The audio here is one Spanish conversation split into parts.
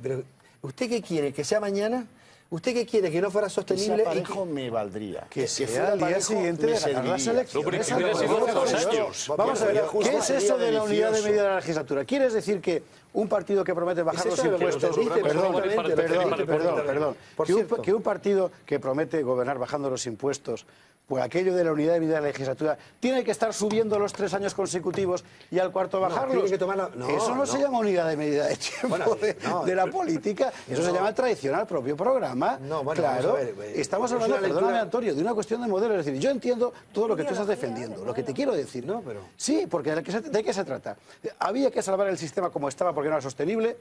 Pero, ¿usted qué quiere? ¿Que sea mañana? ¿Usted qué quiere? ¿Que no fuera sostenible? Ese aparejo me valdría. Que sea al día siguiente de ganar las elecciones. Vamos a ver, ¿qué es eso de la unidad de medida de la legislatura? ¿Quieres decir que un partido que promete bajar los impuestos... Perdón. Que un partido que promete gobernar bajando los impuestos, pues aquello de la unidad de medida de la legislatura, tiene que estar subiendo los 3 años consecutivos y al cuarto bajarlos? Eso no se llama unidad de medida de tiempo de la política, eso se llama traición al propio programa. Claro, estamos hablando, perdóname Antonio, de una cuestión de modelo. Es decir, yo entiendo todo lo que tú estás defendiendo, lo que te quiero decir. Sí, porque ¿de qué se trata? Había que salvar el sistema como estaba porque no era sostenible,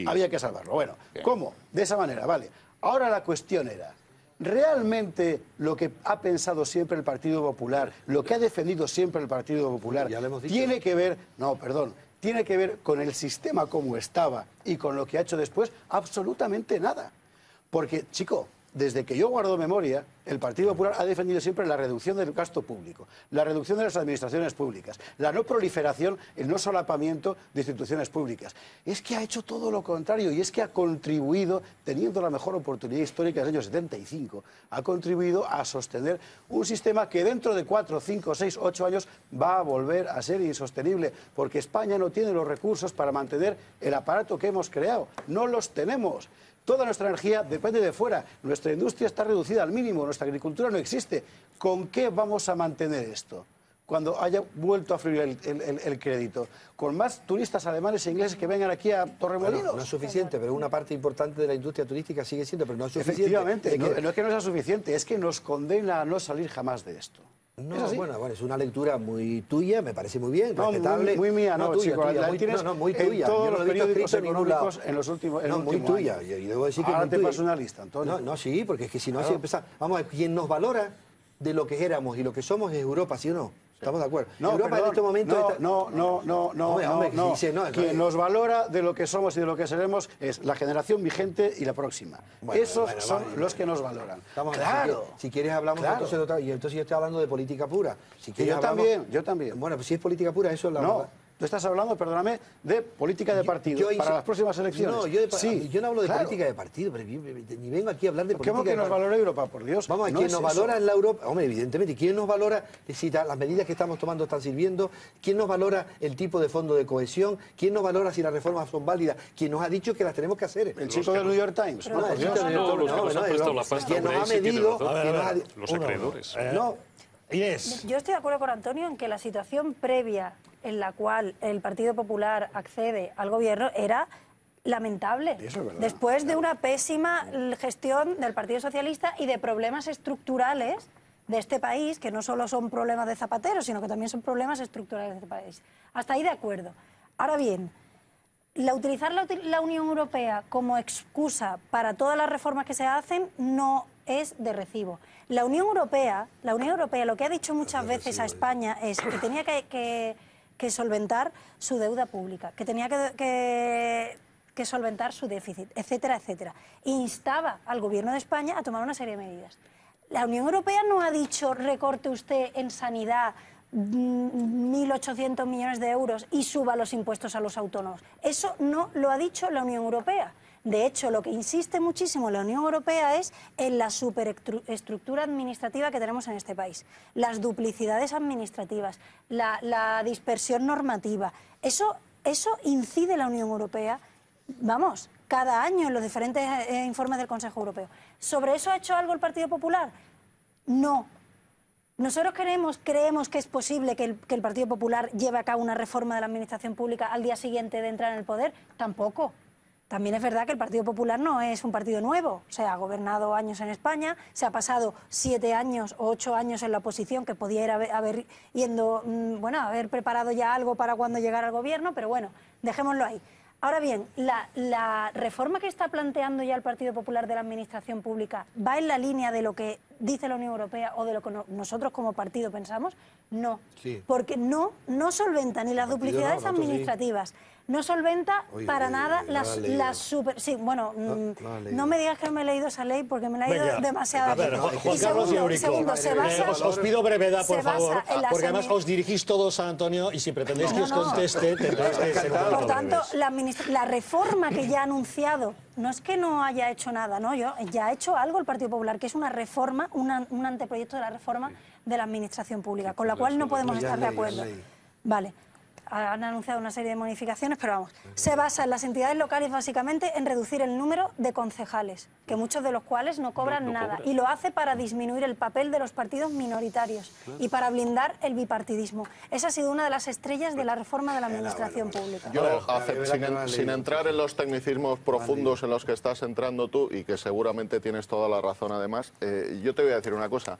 había que salvarlo. Bueno, ¿cómo? De esa manera, vale. Ahora la cuestión era... ¿realmente lo que ha pensado siempre el Partido Popular, lo que ha defendido siempre el Partido Popular, tiene que ver, tiene que ver con el sistema como estaba y con lo que ha hecho después? Absolutamente nada. Porque, chico, desde que yo guardo memoria, el Partido Popular ha defendido siempre la reducción del gasto público, la reducción de las administraciones públicas, la no proliferación, el no solapamiento de instituciones públicas. Es que ha hecho todo lo contrario y es que ha contribuido, teniendo la mejor oportunidad histórica del año 75, ha contribuido a sostener un sistema que dentro de 4, 5, 6, 8 años va a volver a ser insostenible, porque España no tiene los recursos para mantener el aparato que hemos creado. No los tenemos. Toda nuestra energía depende de fuera, nuestra industria está reducida al mínimo, nuestra agricultura no existe. ¿Con qué vamos a mantener esto cuando haya vuelto a fluir el crédito? ¿Con más turistas alemanes e ingleses que vengan aquí a Torremolinos? Bueno, no es suficiente, pero una parte importante de la industria turística sigue siendo, pero no es suficiente. Efectivamente, no es que no sea suficiente, es que nos condena a no salir jamás de esto. No, bueno, es una lectura muy tuya, me parece muy bien, respetable. Muy mía, no, chico, la tienes muy tuya. En todos los periódicos económicos en los últimos años. Muy tuya, y debo decir que ahora muy te tuya. paso una lista, Antonio. No, sí, porque es que si no, así empezamos. Vamos a ver, quien nos valora de lo que éramos y lo que somos es Europa, ¿sí o no? ¿Estamos de acuerdo? No, Europa en este momento no. Quien nos valora de lo que somos y de lo que seremos es la generación vigente y la próxima. Esos son los que nos valoran. Claro. Si quieres hablamos entonces de otra, y entonces yo estoy hablando de política pura. Si quieres, yo también. Bueno, pues si es política pura, eso es la verdad. Tú estás hablando, perdóname, de política de partido para las próximas elecciones. No, yo no hablo de política de partido, pero ni vengo aquí a hablar de política. ¿Cómo que nos valora Europa, por Dios? Vamos, a quien nos valora en la Europa, hombre, evidentemente, ¿quién nos valora si las medidas que estamos tomando están sirviendo? ¿Quién nos valora el tipo de fondo de cohesión? ¿Quién nos valora si las reformas son válidas? ¿Quién nos ha dicho que las tenemos que hacer? El chico del New York Times. ¿Quién nos ha medido? Los acreedores. Inés. Yo estoy de acuerdo con Antonio en que la situación previa en la cual el Partido Popular accede al gobierno era lamentable. Después de una pésima gestión del Partido Socialista y de problemas estructurales de este país, que no solo son problemas de Zapatero, sino que también son problemas estructurales de este país. Hasta ahí de acuerdo. Ahora bien, utilizar la Unión Europea como excusa para todas las reformas que se hacen no es de recibo. La Unión Europea lo que ha dicho muchas veces a España es que tenía que solventar su deuda pública, que tenía que solventar su déficit, etcétera, etcétera. Instaba al gobierno de España a tomar una serie de medidas. La Unión Europea no ha dicho recorte usted en sanidad 1.800 millones de euros y suba los impuestos a los autónomos. Eso no lo ha dicho la Unión Europea. De hecho, lo que insiste muchísimo la Unión Europea es en la superestructura administrativa que tenemos en este país, las duplicidades administrativas, la dispersión normativa. Eso incide la Unión Europea, vamos, cada año en los diferentes informes del Consejo Europeo. ¿Sobre eso ha hecho algo el Partido Popular? No. ¿Nosotros creemos que es posible que el Partido Popular lleve a cabo una reforma de la administración pública al día siguiente de entrar en el poder? Tampoco. También es verdad que el Partido Popular no es un partido nuevo, o sea, ha gobernado años en España, se ha pasado 7 años o 8 años en la oposición, que podía haber preparado ya algo para cuando llegara al gobierno, pero bueno, dejémoslo ahí. Ahora bien, la reforma que está planteando ya el Partido Popular de la administración pública va en la línea de lo que dice la Unión Europea o de lo que nosotros como partido pensamos? No, Sí. porque no solventa ni las duplicidades administrativas, no solventa para nada las super... Sí, bueno, no me digas que no me he leído esa ley porque me la he leído demasiado. A ver, Juan Carlos y Eurico, os pido brevedad, por favor, porque además os dirigís todos a Antonio y si pretendéis que os conteste, tendréis que ser un poquito Por tanto, breves. la reforma que ya ha anunciado, no es que no haya hecho nada, ¿no? Ya ha hecho algo el Partido Popular, que es una reforma, un anteproyecto de la reforma de la administración pública, con la cual no podemos estar de acuerdo. Vale. Han anunciado una serie de modificaciones, pero vamos, se basa en las entidades locales básicamente en reducir el número de concejales, que muchos de los cuales no cobran nada, y lo hace para disminuir el papel de los partidos minoritarios y para blindar el bipartidismo. Esa ha sido una de las estrellas de la reforma de la administración pública. Yo, sin entrar en los tecnicismos profundos en los que estás entrando tú, y que seguramente tienes toda la razón además, yo te voy a decir una cosa.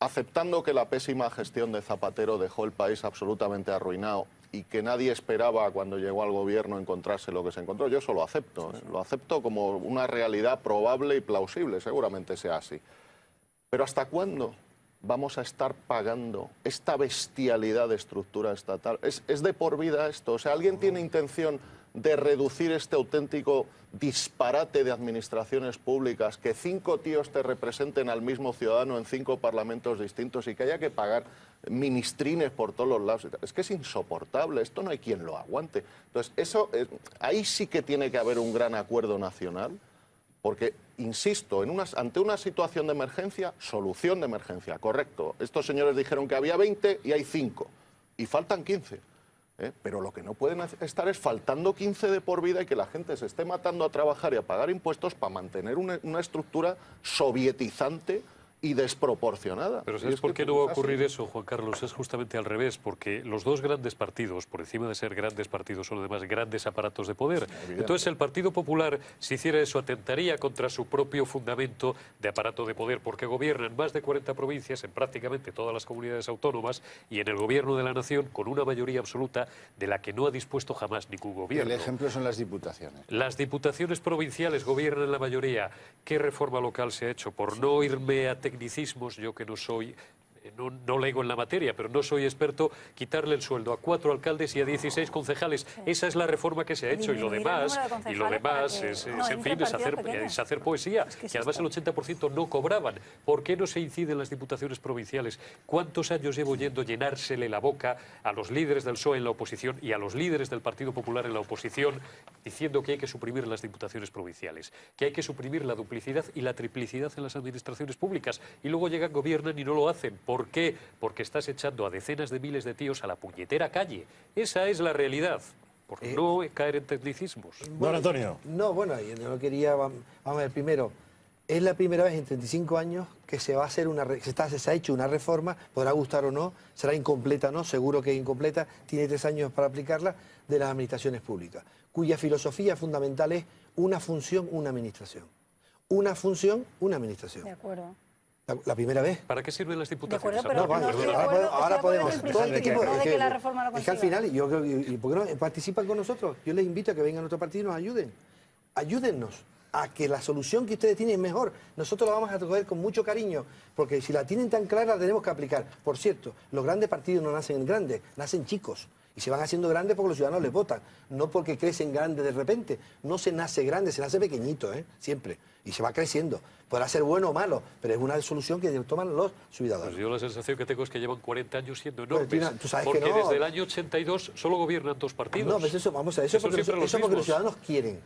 Aceptando que la pésima gestión de Zapatero dejó el país absolutamente arruinado y que nadie esperaba cuando llegó al gobierno encontrarse lo que se encontró, yo eso lo acepto. Lo acepto como una realidad probable y plausible, seguramente sea así. Pero ¿hasta cuándo vamos a estar pagando esta bestialidad de estructura estatal? ¿Es de por vida esto? O sea, ¿alguien tiene intención de reducir este auténtico disparate de administraciones públicas, que 5 tíos te representen al mismo ciudadano en 5 parlamentos distintos y que haya que pagar ministrines por todos los lados? Es que es insoportable, esto no hay quien lo aguante. Entonces, ahí sí que tiene que haber un gran acuerdo nacional, porque, insisto, ante una situación de emergencia, solución de emergencia, correcto. Estos señores dijeron que había 20 y hay 5, y faltan 15. Pero lo que no pueden estar es faltando 15 de por vida y que la gente se esté matando a trabajar y a pagar impuestos para mantener una estructura sovietizante y desproporcionada. Pero ¿sabes por qué no va a ocurrir eso, Juan Carlos? Es justamente al revés, porque los dos grandes partidos, por encima de ser grandes partidos, son además grandes aparatos de poder. Entonces el Partido Popular, si hiciera eso, atentaría contra su propio fundamento de aparato de poder, porque gobiernan más de 40 provincias en prácticamente todas las comunidades autónomas y en el gobierno de la nación con una mayoría absoluta de la que no ha dispuesto jamás ningún gobierno. El ejemplo son las diputaciones. Las diputaciones provinciales gobiernan la mayoría. ¿Qué reforma local se ha hecho? Por no irme a tecnicismos, yo que no soy... No lego en la materia, pero no soy experto, quitarle el sueldo a 4 alcaldes y a 16 concejales. Sí. Esa es la reforma que se ha hecho, y lo demás es hacer poesía, que además el 80% no cobraban. ¿Por qué no se incide en las diputaciones provinciales? ¿Cuántos años llevo oyendo llenársele la boca a los líderes del PSOE en la oposición y a los líderes del Partido Popular en la oposición, diciendo que hay que suprimir las diputaciones provinciales, que hay que suprimir la duplicidad y la triplicidad en las administraciones públicas? Y luego llegan, gobiernan y no lo hacen. ¿Por qué? Porque estás echando a decenas de miles de tíos a la puñetera calle. Esa es la realidad. Por no caer en tecnicismos. Bueno, Antonio. No, bueno, yo no quería... Vamos a ver, primero, es la primera vez en 35 años que se va a hacer se ha hecho una reforma, podrá gustar o no, será incompleta o no, seguro que es incompleta, tiene 3 años para aplicarla, de las administraciones públicas, cuya filosofía fundamental es una función, una administración. Una función, una administración. De acuerdo. La primera vez. ¿Para qué sirven las diputaciones? De acuerdo, pero ahora podemos. Todo este tipo, de que la reforma lo consiga. Es que al final, yo creo, ¿y por qué no participan con nosotros? Yo les invito a que vengan a nuestro partido y nos ayuden. Ayúdennos a que la solución que ustedes tienen es mejor. Nosotros la vamos a recoger con mucho cariño, porque si la tienen tan clara la tenemos que aplicar. Por cierto, los grandes partidos no nacen grandes, nacen chicos. Y se van haciendo grandes porque los ciudadanos les votan, no porque crecen grandes de repente. No se nace grande, se nace pequeñito, siempre. Y se va creciendo. Podrá ser bueno o malo, pero es una solución que toman los ciudadanos. Pues yo la sensación que tengo es que llevan 40 años siendo enormes. ¿Tú sabes porque que no? Desde el año 82 solo gobiernan 2 partidos. No, pues eso, vamos a ver, eso porque los ciudadanos quieren.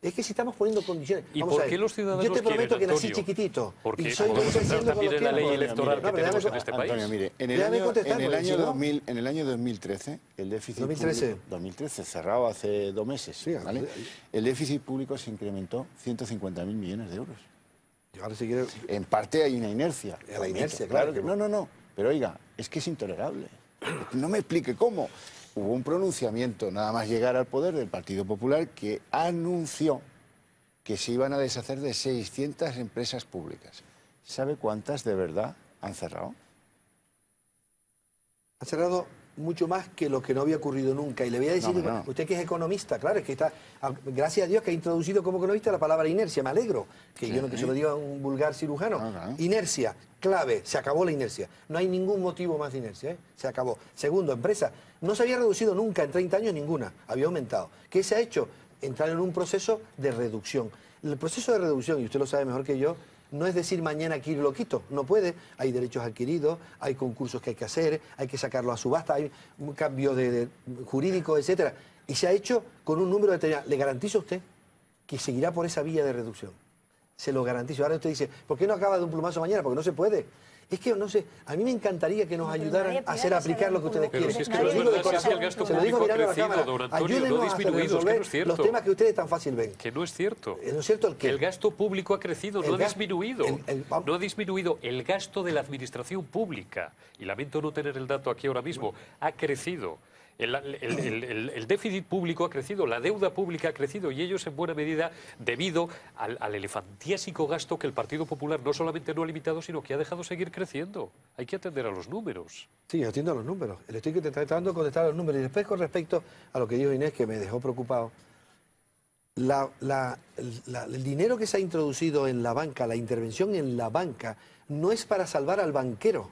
Es que si estamos poniendo condiciones... ¿Y por qué los ciudadanos quieren, Yo te prometo que nací Antonio? chiquitito. Porque y soy muy también en la ley electoral que tenemos en este país. Antonio, mire, en el año 2013, el déficit 2013, cerrado hace 2 meses, sí, ¿vale? El déficit público se incrementó 150.000 millones de euros. Y ahora si quiere... En parte hay una inercia. La inercia, claro. No. Pero oiga, es que es intolerable. No me explique cómo. Hubo un pronunciamiento, nada más llegar al poder, del Partido Popular, que anunció que se iban a deshacer de 600 empresas públicas. ¿Sabe cuántas de verdad han cerrado? Han cerrado mucho más que lo que no había ocurrido nunca. Y le voy a decir, usted que es economista, claro, es que está, gracias a Dios que ha introducido como economista la palabra inercia, me alegro, que yo no que se lo diga a un vulgar cirujano. Inercia, clave, se acabó la inercia. No hay ningún motivo más de inercia, se acabó. Segundo, empresa, no se había reducido nunca en 30 años ninguna, había aumentado. ¿Qué se ha hecho? Entrar en un proceso de reducción. El proceso de reducción, y usted lo sabe mejor que yo, no es decir mañana aquí lo quito, no puede, hay derechos adquiridos, hay concursos que hay que hacer, hay que sacarlo a subasta, hay un cambio de jurídico, etcétera. Y se ha hecho con un número determinado. Le garantizo a usted que seguirá por esa vía de reducción. Se lo garantizo. Ahora usted dice, ¿por qué no acaba de un plumazo mañana? Porque no se puede. Es que, no sé, a mí me encantaría que nos ayudaran a hacer aplicar lo que ustedes quieren. Si es que no es verdad, si es que el gasto público ha crecido, don Antonio, no ha disminuido, es que no es cierto. Los temas que ustedes tan fácil ven. Que no es cierto. ¿No es cierto el qué? El gasto público ha crecido, no ha disminuido. No ha disminuido el gasto de la administración pública. Y lamento no tener el dato aquí ahora mismo. Ha crecido. El déficit público ha crecido, la deuda pública ha crecido y ellos en buena medida debido al elefantiásico gasto que el Partido Popular no solamente no ha limitado, sino que ha dejado seguir creciendo. Hay que atender a los números. Sí, atiendo a los números. Le estoy tratando de contestar a los números. Y después con respecto a lo que dijo Inés, que me dejó preocupado, el dinero que se ha introducido en la banca, la intervención en la banca, no es para salvar al banquero.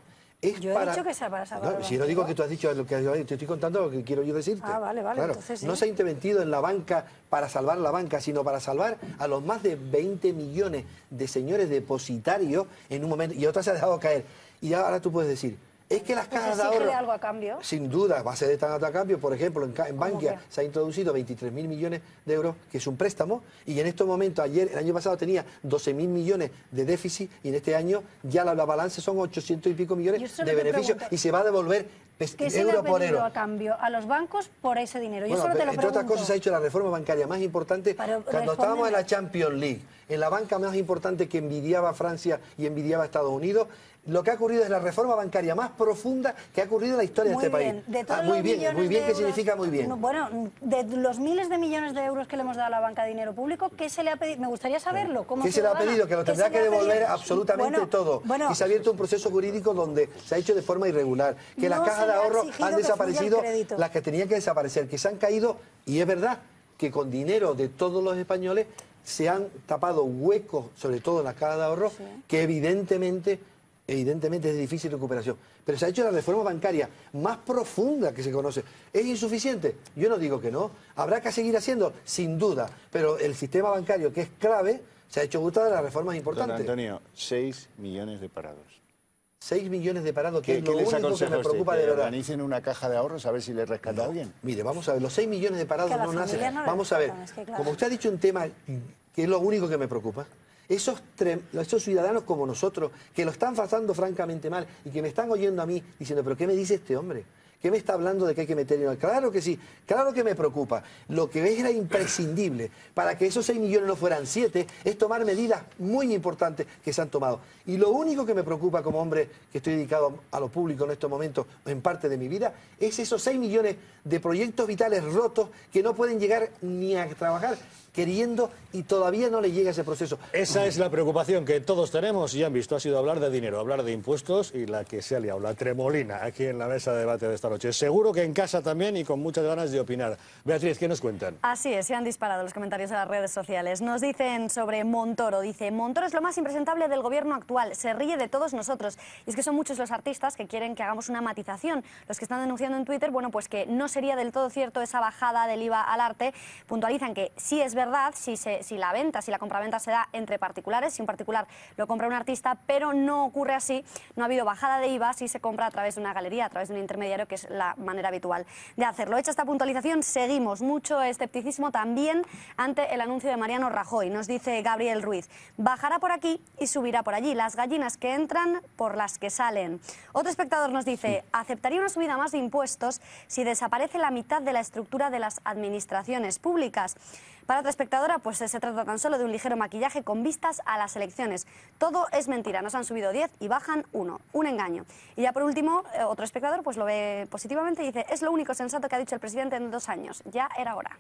Yo he dicho que sea para salvar. No, si no digo que tú has dicho lo que te estoy contando, lo que quiero yo decirte. Ah, vale, vale. Claro, entonces, sí. No se ha intervenido en la banca para salvar la banca, sino para salvar a los más de 20 millones de señores depositarios en un momento, y otra se ha dejado caer. Y ahora tú puedes decir, es que las cajas de ahorro... algo a cambio? Sin duda, va a ser de tanto a cambio. Por ejemplo, en Bankia se ha introducido 23.000 millones de euros, que es un préstamo, y en estos momentos, el año pasado tenía 12.000 millones de déficit, y en este año ya la balance son 800 y pico millones de beneficios, y se va a devolver ¿qué se le ha pedido a cambio a los bancos por ese dinero? Yo solo te lo pregunto. Entre otras cosas, se ha hecho la reforma bancaria más importante cuando estábamos en la Champions League, en la banca más importante que envidiaba a Francia y envidiaba a Estados Unidos. Lo que ha ocurrido es la reforma bancaria más profunda que ha ocurrido en la historia de este país. Muy bien, ¿qué significa muy bien? Bueno, de los miles de millones de euros que le hemos dado a la banca de dinero público, ¿qué se le ha pedido? Me gustaría saberlo. ¿Qué se le ha pedido? Que lo tendrá que devolver absolutamente todo. Que se ha abierto un proceso jurídico donde se ha hecho de forma irregular. Que las cajas de ahorro han desaparecido, las que tenían que desaparecer, que se han caído, y es verdad que con dinero de todos los españoles se han tapado huecos, sobre todo en las cajas de ahorro, que evidentemente es de difícil recuperación. Pero se ha hecho la reforma bancaria más profunda que se conoce. ¿Es insuficiente? Yo no digo que no. ¿Habrá que seguir haciendo? Sin duda. Pero el sistema bancario, que es clave, se ha hecho gusto de las reformas importantes. Don Antonio, 6 millones de parados. 6 millones de parados, que es lo único que me preocupa de verdad. Organicen una caja de ahorros a ver si les rescata a alguien. Mire, vamos a ver, los 6 millones de parados no nacen. Vamos a ver, como usted ha dicho un tema que es lo único que me preocupa, esos ciudadanos como nosotros, que lo están pasando francamente mal y que me están oyendo a mí diciendo, ¿pero qué me dice este hombre? ¿Qué me está hablando de que hay que meter en? Claro que sí, claro que me preocupa. Lo que era imprescindible para que esos 6 millones no fueran 7 es tomar medidas muy importantes que se han tomado. Y lo único que me preocupa como hombre que estoy dedicado a lo público en estos momentos, en parte de mi vida, es esos 6 millones de proyectos vitales rotos que no pueden llegar ni a trabajar queriendo y todavía no le llega ese proceso. Esa es la preocupación que todos tenemos y han visto, ha sido hablar de dinero, hablar de impuestos y la que se ha liado, la tremolina aquí en la mesa de debate de esta noche. Seguro que en casa también y con muchas ganas de opinar. Beatriz, ¿qué nos cuentan? Así es, se han disparado los comentarios en las redes sociales. Nos dicen sobre Montoro, dice, Montoro es lo más impresentable del gobierno actual, se ríe de todos nosotros. Y es que son muchos los artistas que quieren que hagamos una matización. Los que están denunciando en Twitter, bueno, pues que no sería del todo cierto esa bajada del IVA al arte. Puntualizan que sí es verdad, si la compraventa se da entre particulares, si un particular lo compra un artista, pero no ocurre así, no ha habido bajada de IVA si se compra a través de una galería, a través de un intermediario, que es la manera habitual de hacerlo. Hecha esta puntualización, seguimos. Mucho escepticismo también ante el anuncio de Mariano Rajoy. Nos dice Gabriel Ruiz, bajará por aquí y subirá por allí, las gallinas que entran por las que salen. Otro espectador nos dice, aceptaría una subida más de impuestos si desaparece la mitad de la estructura de las administraciones públicas. Para otra espectadora, pues se trata tan solo de un ligero maquillaje con vistas a las elecciones. Todo es mentira, nos han subido 10 y bajan 1, un engaño. Y ya por último, otro espectador pues lo ve positivamente y dice, es lo único sensato que ha dicho el presidente en 2 años, ya era hora.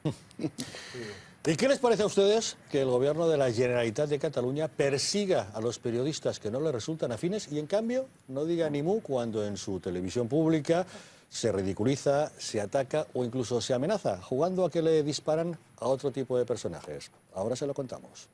¿Y qué les parece a ustedes que el gobierno de la Generalitat de Cataluña persiga a los periodistas que no le resultan afines y en cambio no diga ni mu cuando en su televisión pública se ridiculiza, se ataca o incluso se amenaza, jugando a que le disparan a otro tipo de personajes. Ahora se lo contamos.